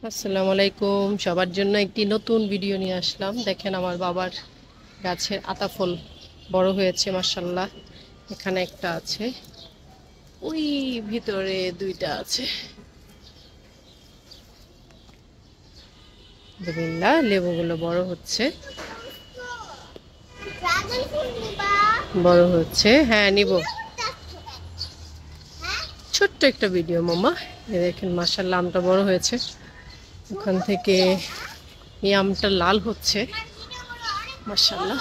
আসসালামু আলাইকুম। সবার জন্য একটি নতুন ভিডিও নিয়ে আসলাম। দেখেন আমার বাবার গাছের আতা ফল বড় হয়েছে মাশাআল্লাহ। এখানে একটা আছে, ওই ভিতরে দুইটা আছে। আলহামদুলিল্লাহ, লেবুগুলো বড় হচ্ছে বড় হচ্ছে। হ্যাঁ নিব, ছোট্ট একটা ভিডিও মামা। এই দেখেন মাশাআল্লাহ, আমটা বড় হয়েছে। ওখান থেকে এই আমটা লাল হচ্ছে মাশাআল্লাহ,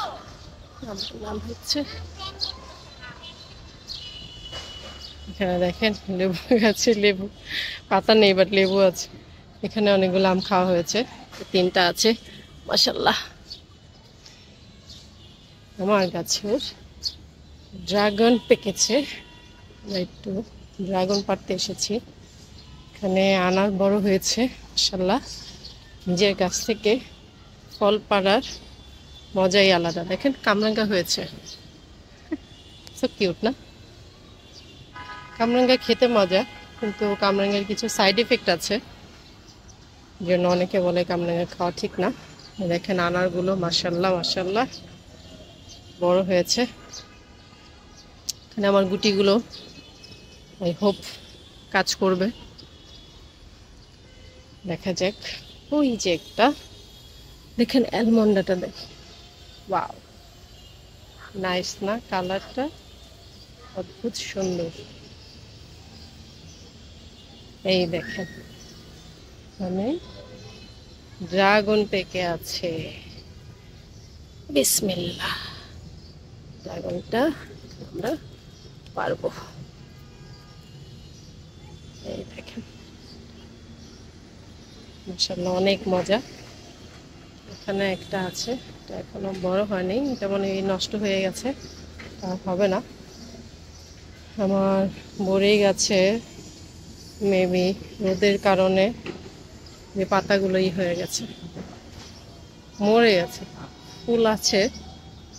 আমটা লাল হচ্ছে। এখানে দেখেন লেবু গাছে লেবু পাতা নেই, বাট লেবু আছে। এখানে অনেকগুলো আম খাওয়া হয়েছে, তিনটা আছে মাশাআল্লাহ। আমার গাছের ড্রাগন পেকেছে, একটু ড্রাগন পাড়তে এসেছি। এখানে আনার বড় হয়েছে মাশাআল্লাহ। নিজের গাছ থেকে ফল পাড়ার মজাই আলাদা। দেখেন কামরাঙ্গা হয়েছে, সো কিউট না? কামরাঙ্গা খেতে মজা, কিন্তু কামরাঙ্গার কিছু সাইড এফেক্ট আছে, জন্য অনেকে বলে কামরাঙ্গা খাওয়া ঠিক না। দেখেন আনারগুলো মাশাআল্লাহ মাশাআল্লাহ বড় হয়েছে। এখানে আমার গুটিগুলো আই হোপ কাজ করবে, দেখা যাক। ওই যে একটা দেখেন অ্যালমন্ডাটা, দেখ ওয়াও, নাইস না? কালারটা অদ্ভুত সুন্দর। এই দেখেন মানে ড্রাগন পেকে আছে। বিসমিল্লাহ, ড্রাগনটা আমরা পারবো। এই দেখেন মাশাআল্লাহ অনেক মজা। এখানে একটা আছে, এটা এখনো বড় হয়নি, এটা মনে হয় নষ্ট হয়ে গেছে, তা হবে না। আমার বড়ই গাছে মেবি রোদের কারণে যে পাতাগুলোই হয়ে গেছে, মরে গেছে। ফুল আছে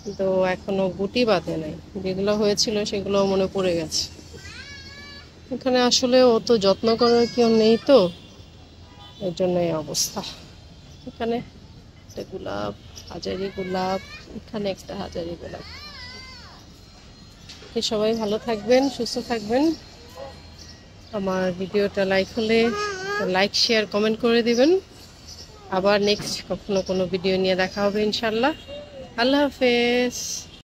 কিন্তু এখনো গুটি বাঁধে নাই, যেগুলো হয়েছিল সেগুলো মনে পড়ে গেছে। এখানে আসলে অত যত্ন করার কেউ নেই, তো এর জন্য এই অবস্থা। এখানে একটা গোলাপ, হাজারি গোলাপ, এখানে একটা হাজারি গোলাপ। সবাই ভালো থাকবেন, সুস্থ থাকবেন। আমার ভিডিওটা লাইক হলে লাইক শেয়ার কমেন্ট করে দিবেন। আবার নেক্সট কখনো কোনো ভিডিও নিয়ে দেখা হবে ইনশাল্লাহ। আল্লাহ হাফেজ।